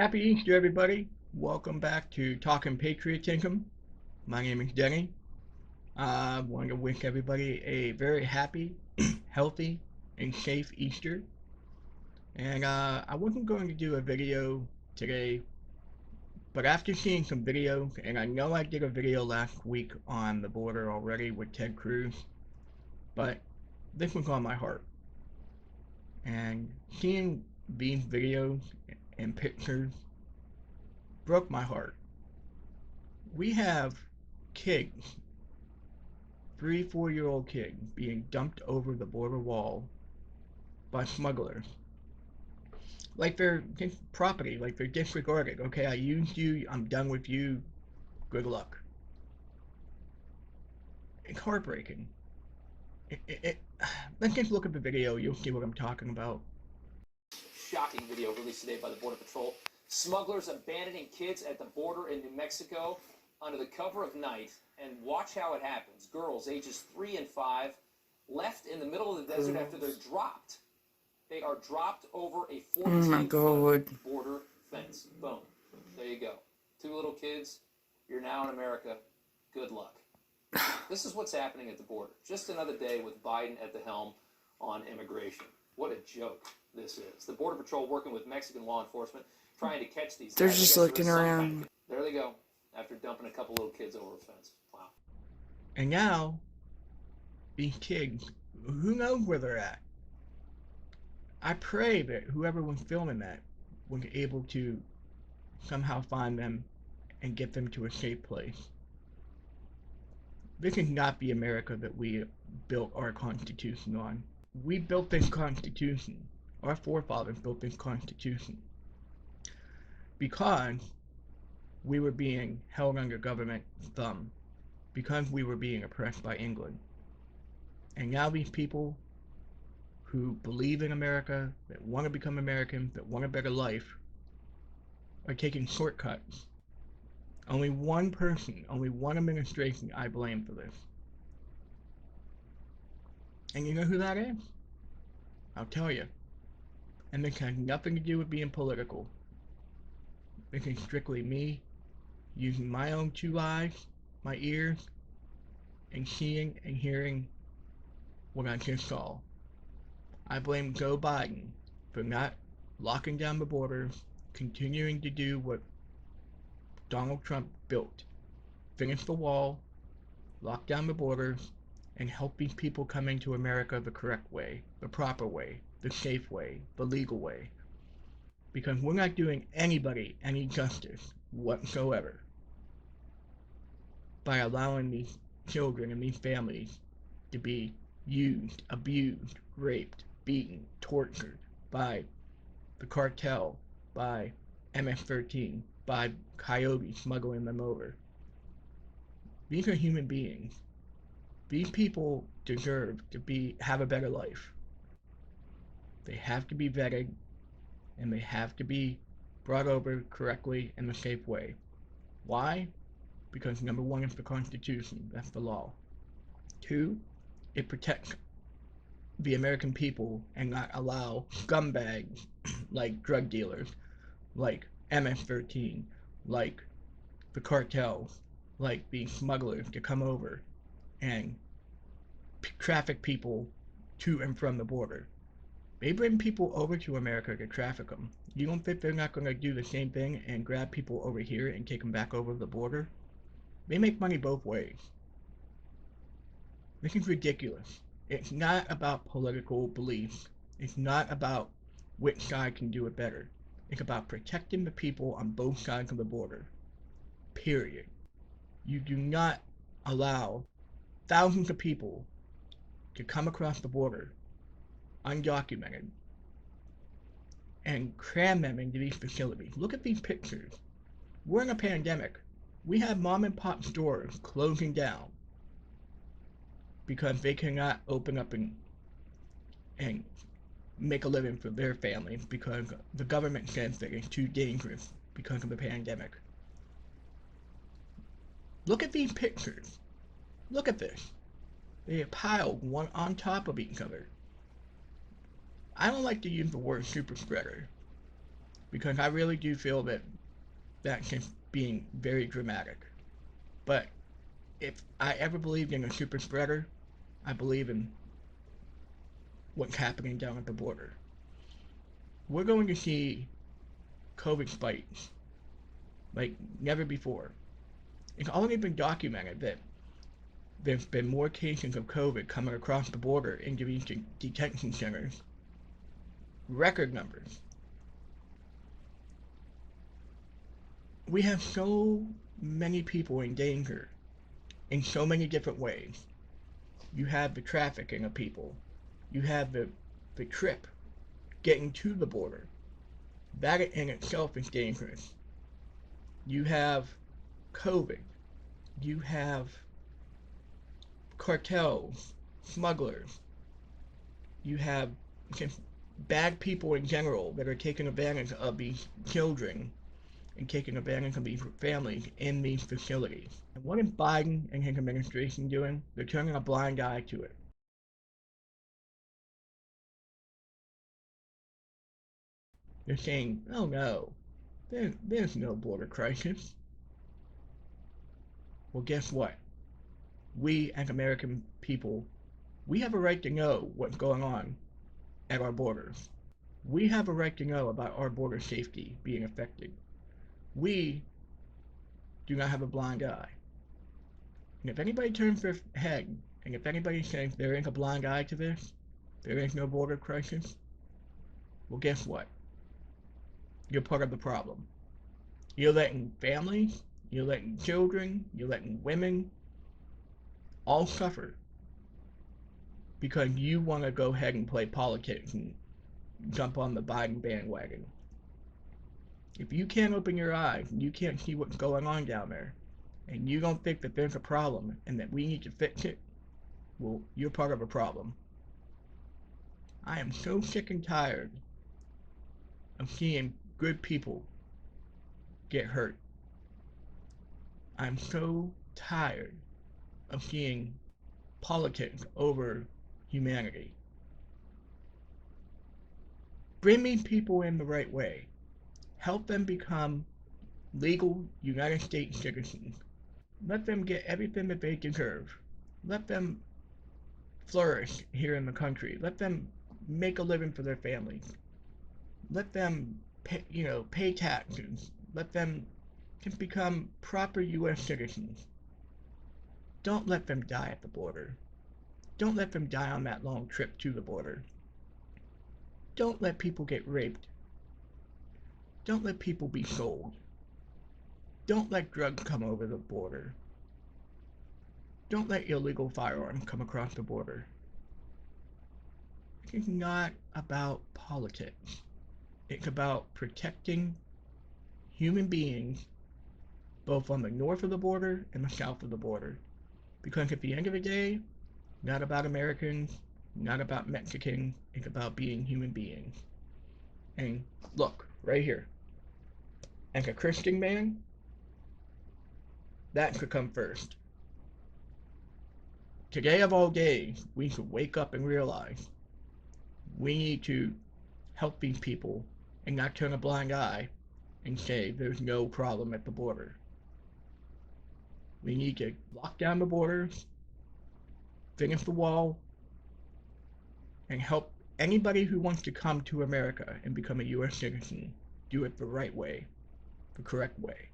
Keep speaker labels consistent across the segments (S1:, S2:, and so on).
S1: Happy Easter, everybody. Welcome back to Talking Patriotism. My name is Denny. I want to wish everybody a very happy, healthy, and safe Easter. And I wasn't going to do a video today, but after seeing some videos, and I know I did a video last week on the border already with Ted Cruz, but this was on my heart. And seeing these videos and pictures broke my heart. We have kids, 3, 4-year-old kids, being dumped over the border wall by smugglers. Like they're just property, like they're disregarded. Okay, I used you, I'm done with you, good luck. It's heartbreaking. It, it, it, let's just look at the video, you'll see what I'm talking about.
S2: Shocking video released today by the Border Patrol. Smugglers abandoning kids at the border in New Mexico under the cover of night. And watch how it happens. Girls ages 3 and 5 left in the middle of the desert after they're dropped. They are dropped over a 14-foot border fence. Boom. There you go. 2 little kids. You're now in America. Good luck. This is what's happening at the border. Just another day with Biden at the helm on immigration. What a joke this is. The Border Patrol working with Mexican law enforcement trying to catch these guys.
S3: They're just looking around.
S2: There they go. After dumping a couple little kids over a fence. Wow.
S1: And now, these kids, who knows where they're at? I pray that whoever was filming that was able to somehow find them and get them to a safe place. This is not the America that we built our Constitution on. We built this Constitution, our forefathers built this Constitution, because we were being held under government thumb, because we were being oppressed by England. And now these people who believe in America, that want to become Americans, that want a better life, are taking shortcuts. Only one person, only one administration I blame for this. And you know who that is? I'll tell you. And this has nothing to do with being political. This is strictly me using my own 2 eyes, my ears, and seeing and hearing what I just saw. I blame Joe Biden for not locking down the borders, continuing to do what Donald Trump built. Finish the wall, lock down the borders, and help these people come into America the correct way, the proper way, the safe way, the legal way. Because we're not doing anybody any justice whatsoever by allowing these children and these families to be used, abused, raped, beaten, tortured by the cartel, by MS-13, by coyotes smuggling them over. These are human beings. These people deserve to have a better life. They have to be vetted, and they have to be brought over correctly in a safe way. Why? Because number 1 is the Constitution. That's the law. 2, it protects the American people and not allow scumbags like drug dealers, like MS-13, like the cartels, like the smugglers to come over and traffic people to and from the border. They bring people over to America to traffic them. You don't think they're not going to do the same thing and grab people over here and take them back over the border? They make money both ways. This is ridiculous. It's not about political beliefs. It's not about which side can do it better. It's about protecting the people on both sides of the border. Period. You do not allow thousands of people to come across the border undocumented and cram them into these facilities. Look at these pictures. We're in a pandemic. We have mom and pop stores closing down because they cannot open up and make a living for their families because the government says that it's too dangerous because of the pandemic. Look at these pictures. Look at this. They are piled one on top of each other. I don't like to use the word super spreader, because I really do feel that that's just being very dramatic. But if I ever believed in a super spreader, I believe in what's happening down at the border. We're going to see COVID spikes like never before. It's already been documented that there's been more cases of COVID coming across the border into these detention centers. Record numbers. We have so many people in danger in so many different ways. You have the trafficking of people. You have the trip getting to the border. That in itself is dangerous. You have COVID. You have cartels, smugglers. You have just bad people in general that are taking advantage of these children and taking advantage of these families in these facilities. And what is Biden and his administration doing? They're turning a blind eye to it. They're saying, oh no, there's no border crisis. Well, guess what? We as American people, we have a right to know what's going on at our borders. We have a right to know about our border safety being affected. We do not have a blind eye. And if anybody turns their head, and if anybody says there is a blind eye to this, there is no border crisis, well, guess what? You're part of the problem. You're letting families, you're letting children, you're letting women all suffer because you want to go ahead and play politics and jump on the Biden bandwagon. If you can't open your eyes and you can't see what's going on down there, and you don't think that there's a problem and that we need to fix it, well, you're part of a problem. I am so sick and tired of seeing good people get hurt. I'm so tired of seeing politics over humanity. Bring these people in the right way. Help them become legal United States citizens. Let them get everything that they deserve. Let them flourish here in the country. Let them make a living for their families. Let them pay taxes. Let them just become proper U.S. citizens. Don't let them die at the border. Don't let them die on that long trip to the border. Don't let people get raped. Don't let people be sold. Don't let drugs come over the border. Don't let illegal firearms come across the border. It's not about politics. It's about protecting human beings both on the north of the border and the south of the border. Because at the end of the day, not about Americans, not about Mexicans, it's about being human beings. And look, right here. As a Christian man, that should come first. Today of all days, we should wake up and realize we need to help these people and not turn a blind eye and say there's no problem at the border. We need to lock down the borders, finish the wall, and help anybody who wants to come to America and become a U.S. citizen do it the right way, the correct way,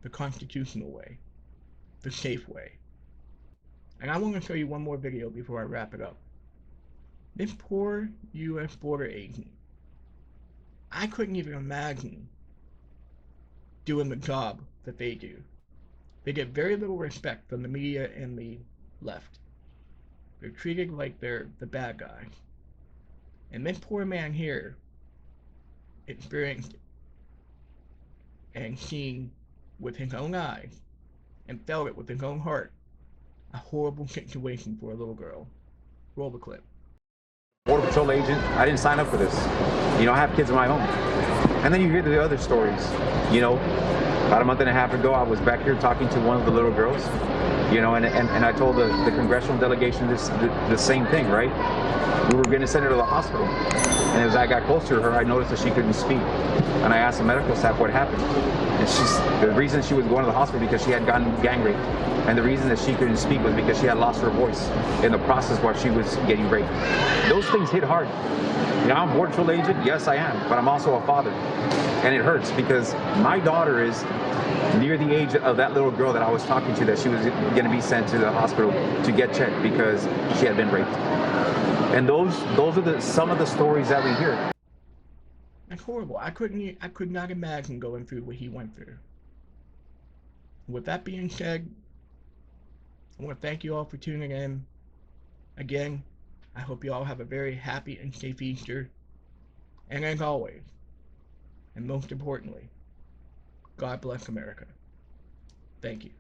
S1: the constitutional way, the safe way. And I want to show you one more video before I wrap it up. This poor U.S. border agent, I couldn't even imagine doing the job that they do. They get very little respect from the media and the left. They're treated like they're the bad guys. And this poor man here experienced and seen with his own eyes and felt it with his own heart a horrible situation for a little girl. Roll the clip.
S3: Border Patrol agent, I didn't sign up for this. I have kids of my own. And then you hear the other stories, About a month and a half ago, I was back here talking to one of the little girls, and I told the congressional delegation the same thing, right? We were going to send her to the hospital. And as I got close to her, I noticed that she couldn't speak. And I asked the medical staff what happened. And the reason she was going to the hospital because she had gotten gang raped. And the reason that she couldn't speak was because she had lost her voice in the process while she was getting raped. Those things hit hard. I'm a Border Patrol agent, yes I am, but I'm also a father. And it hurts because my daughter is near the age of that little girl that I was talking to, that she was going to be sent to the hospital to get checked because she had been raped. And those are some of the stories that we hear.
S1: That's horrible. I could not imagine going through what he went through. With that being said, I want to thank you all for tuning in. Again, I hope you all have a very happy and safe Easter. And as always, and most importantly, God bless America. Thank you.